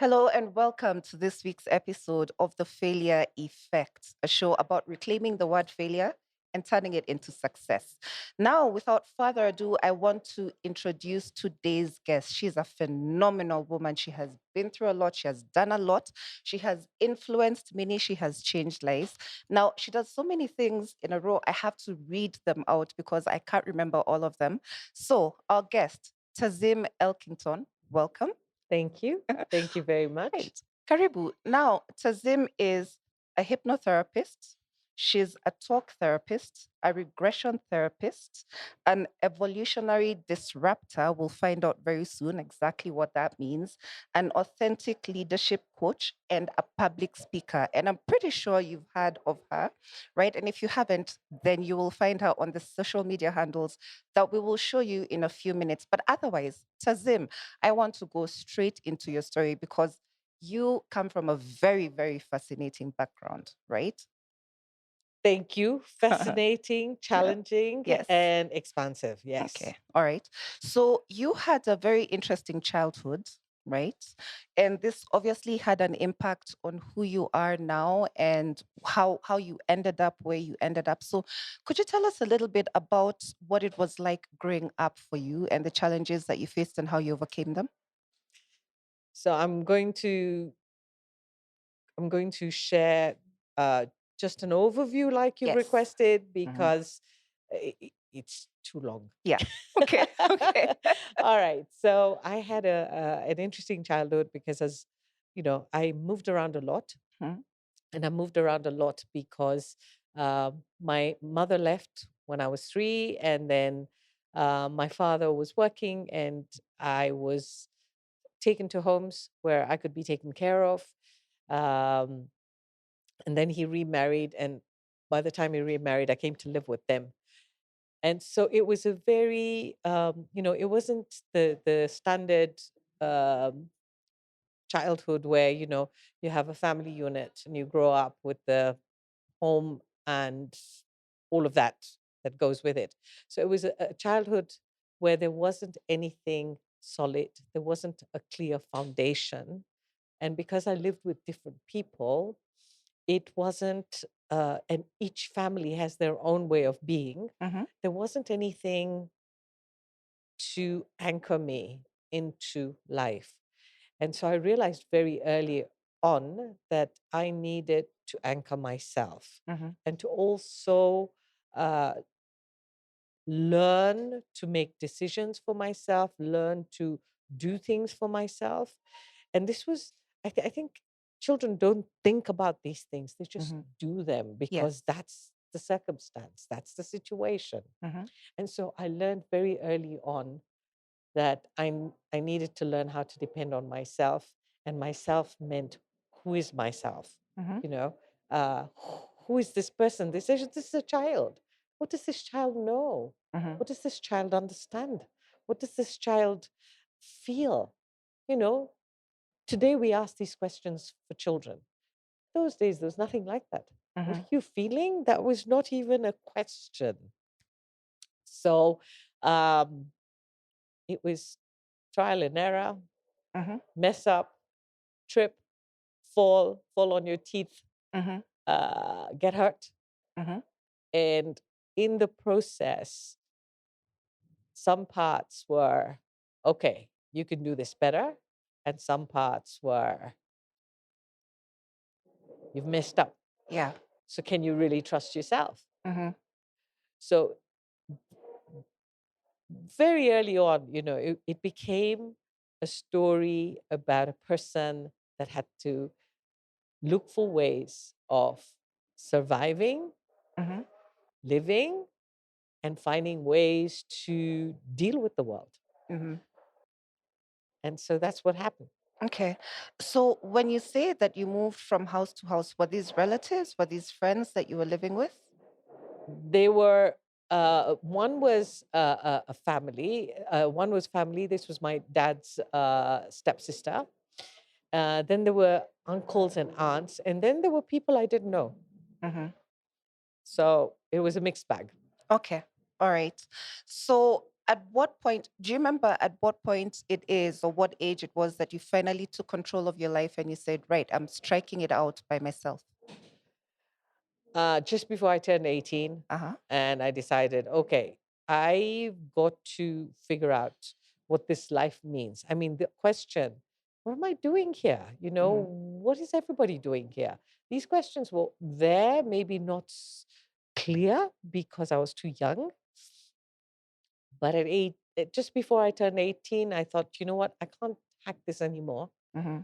Hello and welcome to this week's episode of The Failure Effect, a show about reclaiming the word failure and turning it into success. Now, without further ado, I want to introduce today's guest. She's a phenomenal woman. She has been through a lot, she has done a lot, she has influenced many, she has changed lives. Now, she does so many things in a row. I have to read them out because I can't remember all of them. So, our guest, Tazim Elkington, welcome. Thank you. Thank you very much. Right. Karibu. Now, Tazim is a hypnotherapist. She's a talk therapist, a regression therapist, an evolutionary disruptor. We'll find out very soon exactly what that means. An authentic leadership coach and a public speaker. And I'm pretty sure you've heard of her, right? And if you haven't, then you will find her on the social media handles that we will show you in a few minutes. But otherwise, Tazim, I want to go straight into your story because you come from a very, very fascinating background, right? Thank you. Fascinating, Yeah. challenging, Yes. and expansive. Yes. Okay. All right. So you had a very interesting childhood, right? And this obviously had an impact on who you are now and how you ended up where you ended up. So could you tell us a little bit about what it was like growing up for you and the challenges that you faced and how you overcame them? So I'm going to share uh, just an overview like you've Yes. requested Mhm. because it's too long. Yeah. Okay. Okay. All right. So I had an interesting childhood because as I moved around a lot. Mhm. And I moved around a lot because my mother left when I was 3, and then my father was working, and I was taken to homes where I could be taken care of. Um, and then he remarried, and by the time he remarried, I came to live with them. And so it was a very, it wasn't the standard um, childhood where you have a family unit and you grow up with the home and all of that goes with it. So it was a childhood where there wasn't anything solid, there wasn't a clear foundation. And because I lived with different people, it wasn't, and each family has their own way of being, Mhm. there wasn't anything to anchor me into life. And so I realized very early on that I needed to anchor myself Mhm. and to also uh, learn to make decisions for myself, learn to do things for myself. And this was, I think children don't think about these things, they just Mhm. do them because Yes. that's the circumstance, that's the situation. Mhm. And so I learned very early on that I needed to learn how to depend on myself, and myself meant who is myself, Mhm. you know, who is this person? This is a child. What does this child know? Mhm. What does this child understand? What does this child feel? You know, today we ask these questions for children. Those days there was nothing like that. What Mhm. are you feeling? That was not even a question. So um, it was trial and error, Mhm. mess up, trip, fall on your teeth, Mhm. get hurt. Mhm. And in the process, some parts were, okay, you can do this better. And some parts were, you've messed up. Yeah. So can you really trust yourself? Mhm. So very early on, it became a story about a person that had to look for ways of surviving, Mhm. living, and finding ways to deal with the world. Mhm. And so that's what happened. Okay. So when you say that you moved from house to house, were these relatives? Were these friends that you were living with? They were, one was a family, one was family. This was my dad's stepsister. Then there were uncles and aunts, and then there were people I didn't know. Mhm. So it was a mixed bag. Okay. All right. So At what point, do you remember at what point it is or what age it was that you finally took control of your life and you said, right, I'm striking it out by myself? Just before I turned 18, Uh-huh. and I decided, okay, I've got to figure out what this life means. I mean, the question, what am I doing here? Mm-hmm. What is everybody doing here? These questions were there, maybe not clear because I was too young. But just before I turned 18, I thought, you know what? I can't hack this anymore. Mm-hmm.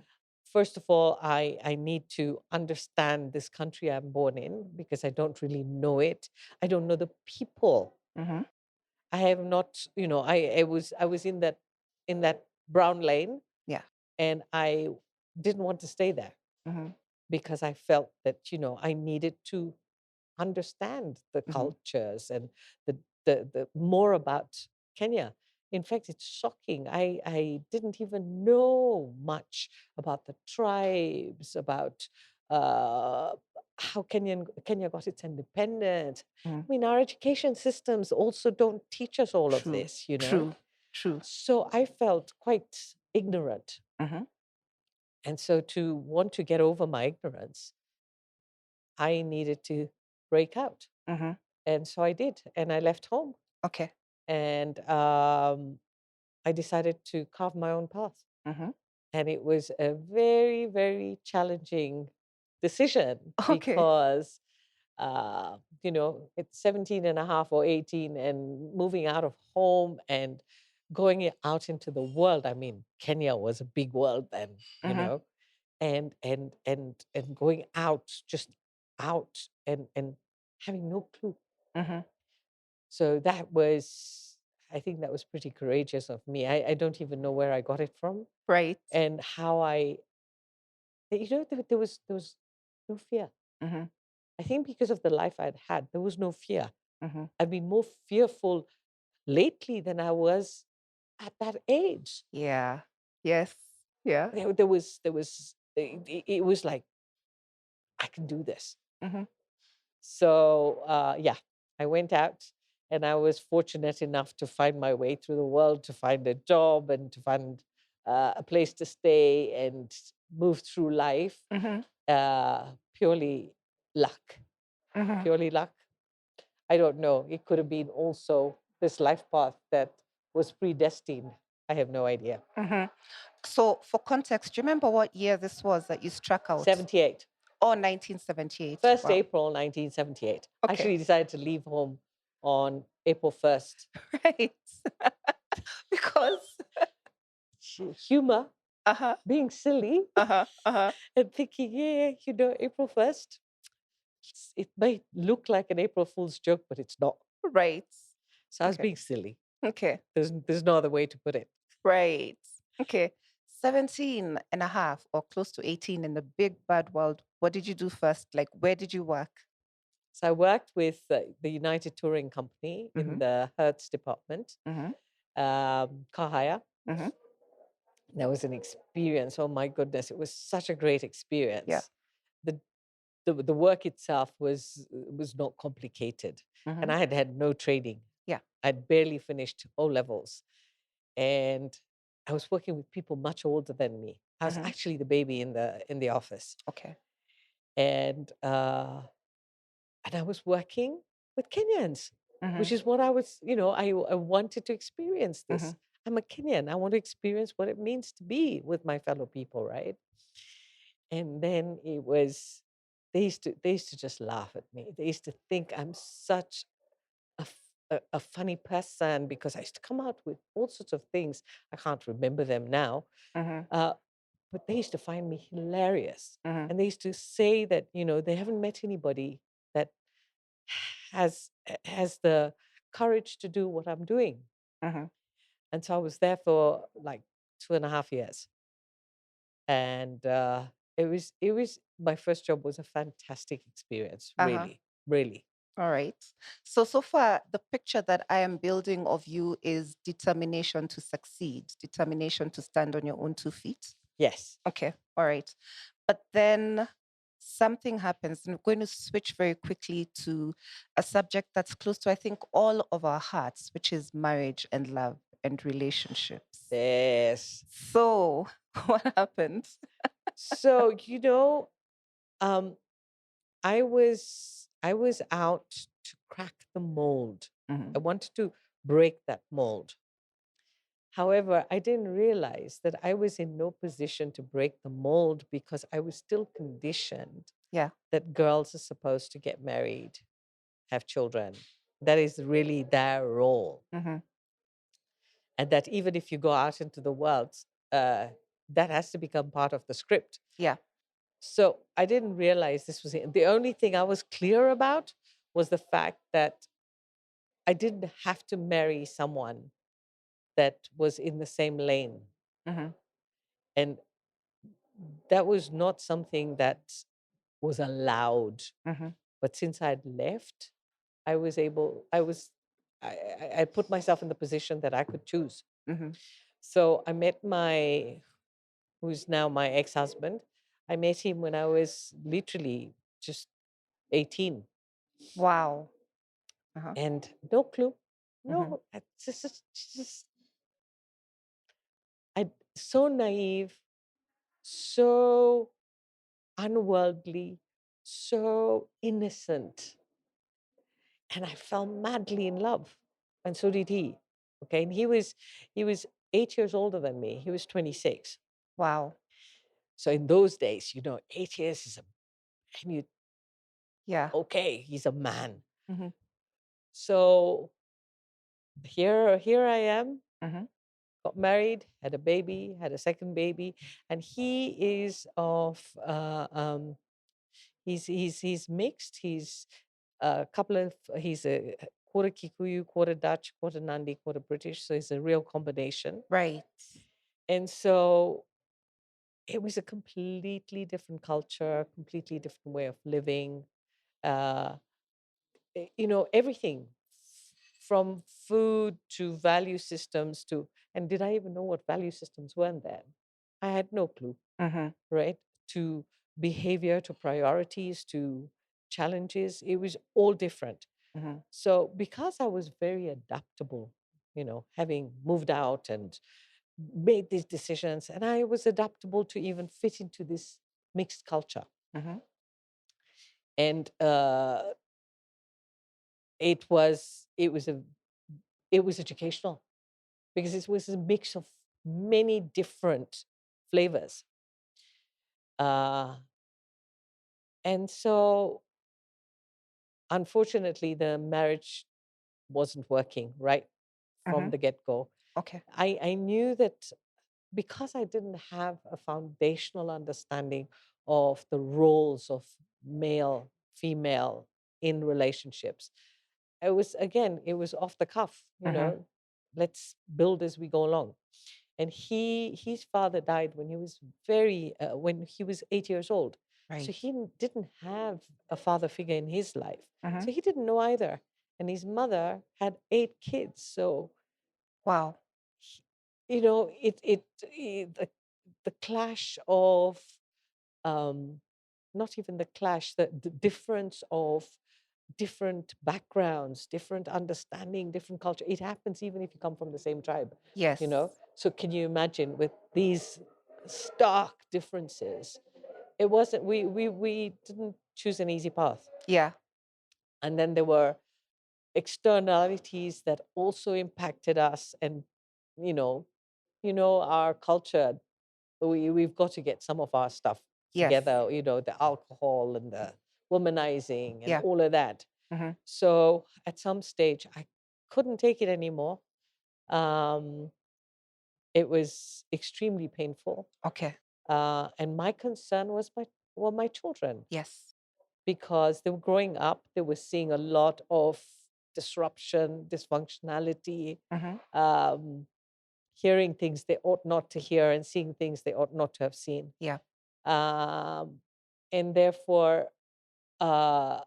First of all, I need to understand this country I'm born in because I don't really know it. I don't know the people. Mm-hmm. I have not, I was in that brown lane, Yeah. and I didn't want to stay there Mm-hmm. because I felt that, I needed to understand the Mm-hmm. cultures and the more about Kenya. In fact, it's shocking. I didn't even know much about the tribes, about uh, how Kenya got its independence. Mm-hmm. I mean, our education systems also don't teach us all of True. this. True. True. So I felt quite ignorant. Mm-hmm. And so to want to get over my ignorance, I needed to break out. Mm-hmm. And so I did, and I left home, Okay. and I decided to carve my own path. Mm-hmm. And it was a very, very challenging decision Okay. because, it's 17 and a half or 18 and moving out of home and going out into the world. I mean, Kenya was a big world then, Mm-hmm. and going out, just out and having no clue. Mm-hmm. So I think that was pretty courageous of me. I don't even know where I got it from Right. and how there was no fear. Mm-hmm. I think because of the life I'd had, there was no fear. Mm-hmm. I've been more fearful lately than I was at that age. Yeah. Yes. Yeah. It was like, I can do this. Mm-hmm. So, yeah, I went out and I was fortunate enough to find my way through the world, to find a job and to find a place to stay and move through life. Mm-hmm. Purely luck, Mm-hmm. purely luck. I don't know. It could have been also this life path that was predestined. I have no idea. Mm-hmm. So, for context, do you remember what year this was that you struck out? 78. Oh, 1978. 1st Wow. April 1978. I Okay. actually decided to leave home on April 1st. Right. Because, Humor, uh-huh, being silly, uh-huh, uh-huh. and thinking, yeah, April 1st, it might look like an April Fool's joke, but it's not. Right. So I was Okay. being silly. Okay. There's no other way to put it. Right. Okay. 17 and a half or close to 18 in the big bad world. What did you do first? Like, where did you work? So I worked with the United Touring Company in Mm-hmm. the Hertz department, Mm-hmm. car hire. Mm-hmm. That was an experience. Oh my goodness, it was such a great Yeah. experience. The the work itself was not complicated, Mm-hmm. and I had had no training. Yeah. I'd barely finished O levels, and I was working with people much older than me. I was Mm-hmm. actually the baby in the office, Okay. and I was working with Kenyans, Mm-hmm. which is what I was. I wanted to experience Mm-hmm. this. I'm a Kenyan. I want to experience what it means to be with my fellow people, right? And then they used to just laugh at me. They used to think I'm such a funny person because I used to come out with all sorts of things. I can't remember them now, Mm-hmm. uh, but they used to find me hilarious, Mm-hmm. and they used to say that they haven't met anybody that has the courage to do what I'm doing. Mm-hmm. And so I was there for like 2.5 years, and it was my first job was a fantastic experience, Uh-huh. really, really. All right. So far, the picture that I am building of you is determination to succeed, determination to stand on your own 2 feet. Yes. Okay. All right. But then something happens. And we're going to switch very quickly to a subject that's close to, I think, all of our hearts, which is marriage and love and relationships. Yes. So, what happened? So, um, I was out to crack the mold. I Mhm. wanted to break that mold. However, I didn't realize that I was in no position to break the mold because I was still conditioned Yeah. that girls are supposed to get married, have children. That is really their role. Hmm. And that even if you go out into the world, uh, that has to become part of the script. Yeah. So I didn't realize this was it. The only thing I was clear about was the fact that I didn't have to marry someone that was in the same lane. Hmm. And that was not something that was allowed. Hmm. But since I'd left, I was able, I was, I put myself in the position that I could choose. Hmm. So I met who's now my ex husband. I met him when I was literally just 18 Wow. Uh-huh. and no clue. Hmm. No, I so naive, so unworldly, so innocent. And I fell madly in love. And so did he. Okay. And he was 8 years older than me. He was 26. Wow. So in those days, 8 years is and you Yeah. okay, he's a man. Hmm. So here I am, Hmm. got married, had a baby, had a second baby, and he is of he's mixed. He's a couple of he's a quarter Kikuyu, quarter Dutch, quarter Nandi, quarter British. So he's a real combination. Right. And so it was a completely different culture, completely different way of living. Uh, everything from food to value systems to, and did I even know what value systems were then? I had no clue, Hmm. right? To behavior, to priorities, to challenges, it was all different. Hmm. So because I was very adaptable, having moved out and made these decisions, and I was adaptable to even fit into this mixed culture. Hmm. And it was educational because it was a mix of many different flavors. Uh, and so, unfortunately, the marriage wasn't working right from Hmm. the get go. Okay. I knew that because I didn't have a foundational understanding of the roles of male, female in relationships, it was off the cuff, Hmm. let's build as we go along. And his father died when he was 8 years old. So Right. he didn't have a father figure in his life. Hmm. So he didn't know either. And his mother had 8 kids. So Wow. he- the clash of um, not even the clash, the difference of different backgrounds, different understanding, different culture. It happens even if you come from the same tribe, you Yes. know. So can you imagine with these stark differences? It wasn't we didn't choose an easy path. Yeah. And then there were externalities that also impacted us and you know, our culture, we've got to get some of our stuff Yes. together, the alcohol and the womanizing and Yeah. all of that. Hmm. So at some stage, I couldn't take it anymore. Um, it was extremely painful. Okay. And my concern were my children Yes. because they were growing up, they were seeing a lot of disruption, dysfunctionality, Hmm. um, hearing things they ought not to hear and seeing things they ought not to have seen. Yeah. Um, and therefore, uh,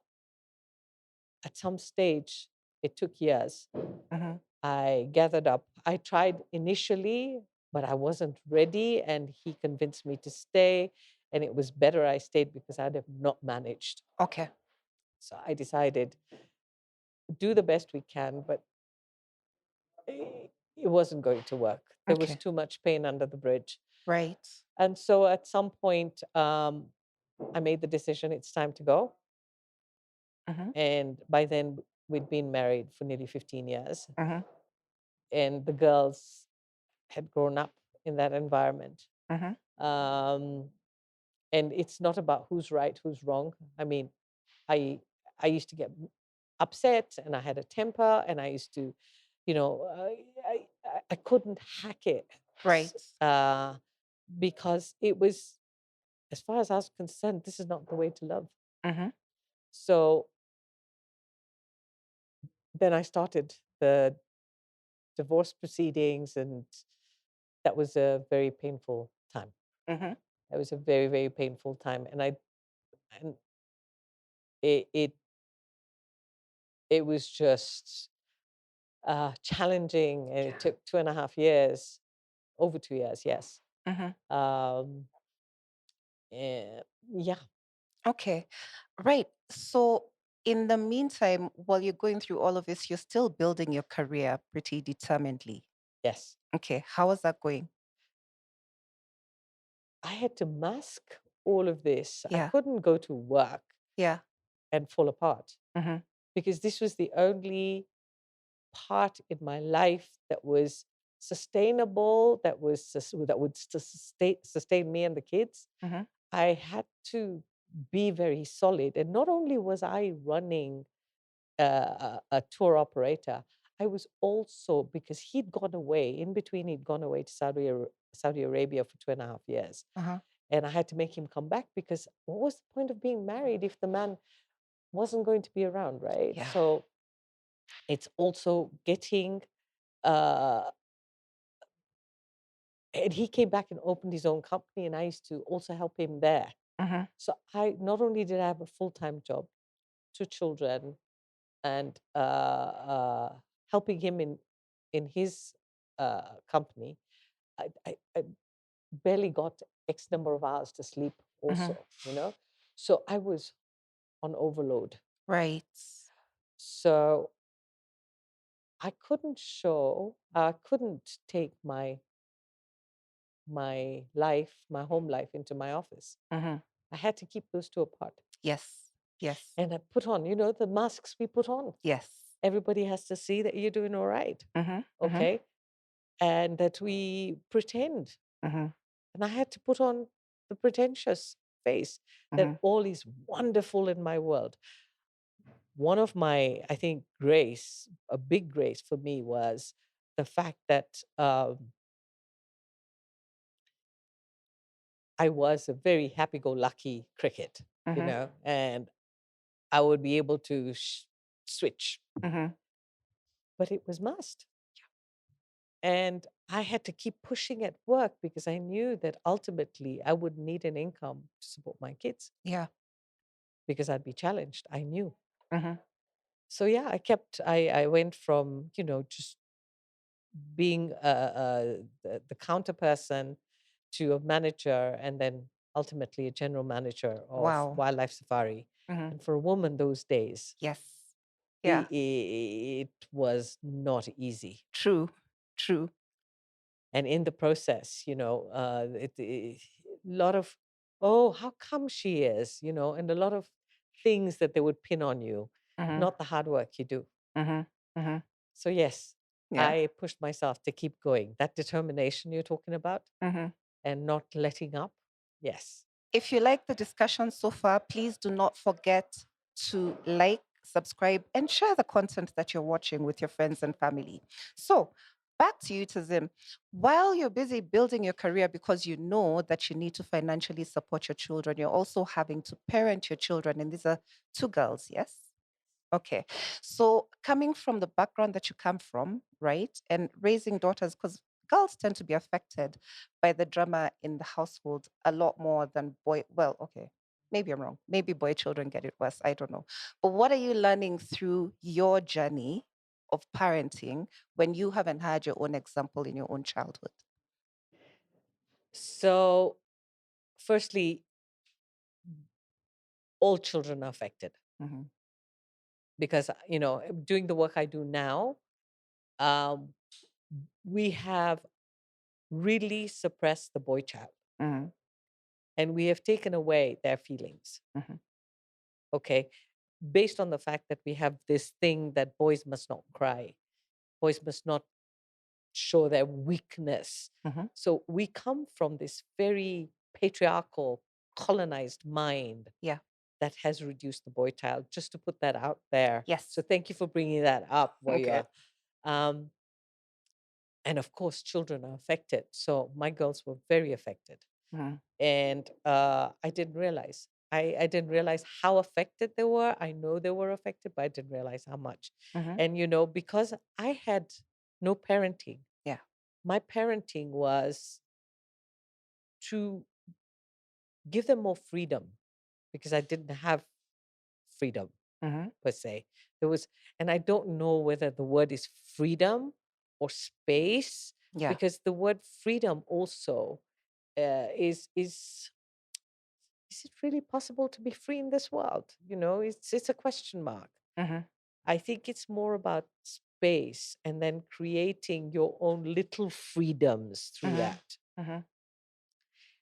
at some stage, it took years. Hmm. I gathered up. I tried initially, but I wasn't ready, and he convinced me to stay. and it was better I stayed because I'd have not managed. Okay. So I decided do the best we can, but it wasn't going to work. There was Okay. too much pain under the bridge. Right. And so at some point, I made the decision it's time to go. Mm-hmm. And by then, we'd been married for nearly 15 years, Mm-hmm. and the girls had grown up in that environment. Mm-hmm. Um, and it's not about who's right, who's wrong. I mean, I I used to get upset, and I had a temper, and I used to, you know, I couldn't hack it Right. because it was, as far as I was concerned, this is not the way to love. Mm-hmm. So then I started the divorce proceedings, and that was a very painful time. Mm-hmm. That was a very, very painful time, and it it it was just challenging, and it Yeah. took 2.5 years, over 2 years, yes. Mm-hmm. Um, yeah, Okay. Right. So in the meantime, while you're going through all of this, you're still building your career pretty determinedly. yes. Okay. How is that going? I had to mask all of this. I Yeah. couldn't go to work Yeah. and fall apart Mm-hmm. because this was the only part in my life that was sustainable, that would sustain me and the kids. Mm-hmm. I had to be very solid, and not only was I running a tour operator, I was also, because he'd gone away in between, he'd gone away to Saudi Arabia for 2.5 years, Uh-huh. and I had to make him come back because what was the point of being married if the man wasn't going to be around, right? Yeah. So it's also getting uh, and he came back and opened his own company, and I used to also help him there. Mm-hmm. So I not only did I have a full-time job, two children, and helping him in his company, I barely got X number of hours to sleep Mm-hmm. also, So I was on overload. Right. So I couldn't take my home life into my office. Mm-hmm. I had to keep those two apart. Yes. Yes. And I put on, the masks we put on. Yes. Everybody has to see that you're doing all right. Mm-hmm. Mm-hmm. Okay. And that we pretend. Mm-hmm. And I had to put on the pretentious face Mm-hmm. that all is wonderful in my world. One of my, I think, a big grace for me was the fact that I was a very happy go lucky cricket, Mm-hmm. and I would be able to switch, Mm-hmm. but it was must. And I had to keep pushing at work because I knew that ultimately I would need an income to support my kids Yeah. because I'd be challenged. I knew. Mm-hmm. So yeah, I went from, just being the counter person to a manager, and then ultimately a general manager of Wow. wildlife safari. Mm-hmm. And for a woman those days, Yes. Yeah. it was not easy. True. True. And in the process, a lot of, oh, how come she is, and a lot of things that they would pin on you, Mm-hmm. not the hard work you do. Mm-hmm. Mm-hmm. So yes, Yeah. I pushed myself to keep going. That determination you're talking about, Mm-hmm. and not letting up. Yes. If you like the discussion so far, please do not forget to like, subscribe, and share the content that you're watching with your friends and family. So, back to you, Tazim. While you're busy building your career because you know that you need to financially support your children, you're also having to parent your children. And these are two girls, yes? Okay. So coming from the background that you come from, right, and raising daughters, because girls tend to be affected by the drama in the household a lot more than boy. Well, okay. Maybe I'm wrong. Maybe boy children get it worse. I don't know. But what are you learning through your journey of parenting when you haven't had your own example in your own childhood? So, firstly, all children are affected Mm-hmm. because, doing the work I do now, um, we have really suppressed the boy child Mm-hmm. and we have taken away their feelings. Mm-hmm. Okay. Based on the fact that we have this thing that boys must not cry, boys must not show their weakness. Mm-hmm. So we come from this very patriarchal, colonized mind Yeah. that has reduced the boy child, just to put that out there. So Yes. thank you for bringing that up, Okay. Waya. Um, and of course, children are affected. So my girls were very affected. Mm-hmm. And I didn't realize. I didn't realize how affected they were. I know they were affected, but I didn't realize how much. Mm-hmm. And, because I had no parenting, Yeah. my parenting was to give them more freedom because I didn't have freedom Mm-hmm. per se. There was, and I don't know whether the word is freedom or space, Yeah. because the word freedom also is it really possible to be free in this world? It's a question mark. Mm-hmm. I think it's more about space and then creating your own little freedoms through Mm-hmm. that. Mm-hmm.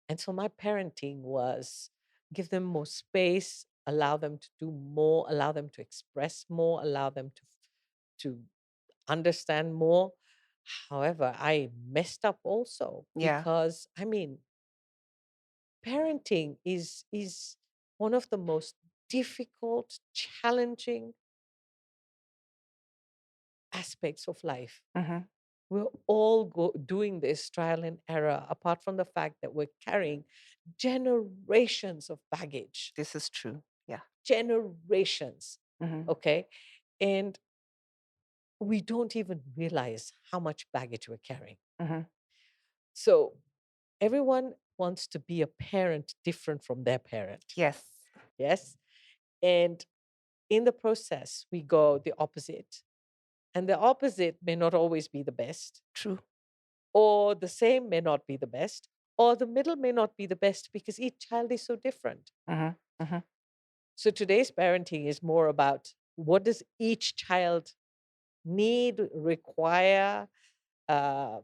And so my parenting was give them more space, allow them to do more, allow them to express more, allow them to understand more. However, I messed up also Yeah. because parenting is one of the most difficult, challenging aspects of life. Mm-hmm. We're all doing this trial and error, apart from the fact that we're carrying generations of baggage, This is true. Yeah. generations. Mm-hmm. Okay. And we don't even realize how much baggage we're carrying. Mm-hmm. So everyone wants to be a parent different from their parent. Yes. Yes. And in the process, we go the opposite. And the opposite may not always be the best, True. or the same may not be the best, or the middle may not be the best because each child is so different. Mm-hmm. Mm-hmm. So today's parenting is more about what does each child need, require, uh,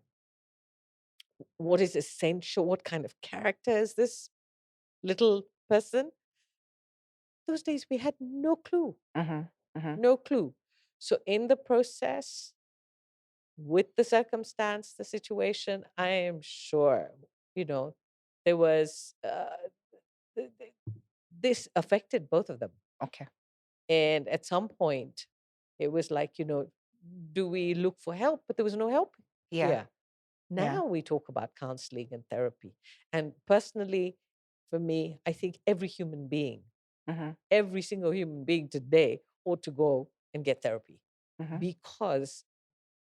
what is essential, what kind of character is this little person. Those days we had no clue, Mm-hmm. Mm-hmm. no clue. So in the process, with the circumstance, the situation, I am sure, you know, there was this affected both of them. Okay. And at some point, it was like, do we look for help? But there was no help Yeah. here. Yeah. Now we talk about counseling and therapy. And personally, for me, I think Mm-hmm. every single human being today ought to go and get therapy Mm-hmm. because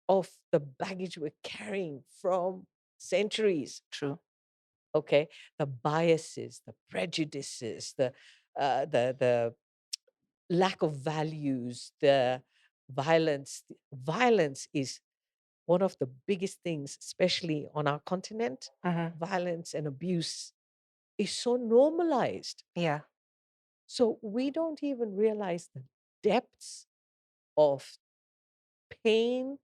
of the baggage we're carrying from centuries. True. Okay, the biases, the prejudices, the lack of values, the violence. Violence is one of the biggest things, especially on our continent. Mm-hmm. Violence and abuse is so normalized. Yeah. So we don't even realize the depths of pain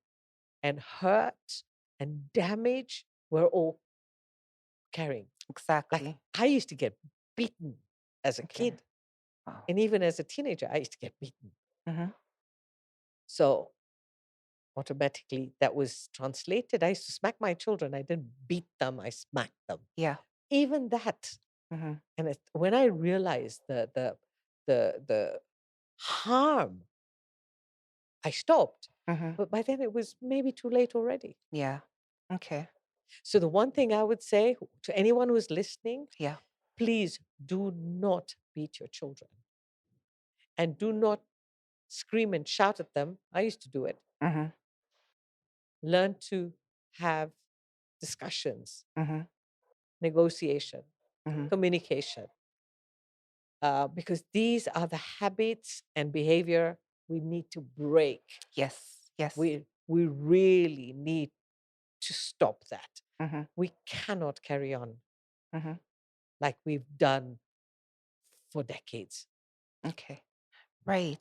and hurt and damage we're all carrying. Like Exactly. I used to get beaten as a Okay. kid, Wow. and even as a teenager, I used to get beaten. Mm-hmm. So automatically that was translated. I used to smack my children. I didn't beat them, I smacked them. Yeah. Even that. Mm-hmm. And when I realized the harm, I stopped. Mm-hmm. But by then it was maybe too late already. Yeah. Okay. So the one thing I would say to anyone who's listening, Yeah. please do not beat your children and do not scream and shout at them. I used to do it. Mm-hmm. Learn to have discussions, Mm-hmm. negotiation, Mm-hmm. communication, because these are the habits and behavior we need to break. Yes. Yes. We really need to stop that. Mm-hmm. We cannot carry on Mm-hmm. like we've done for decades. Okay. Right.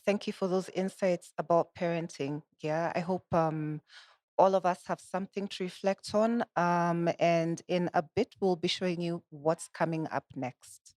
Thank you for those insights about parenting. Yeah, I hope all of us have something to reflect on. And in a bit, we'll be showing you what's coming up next.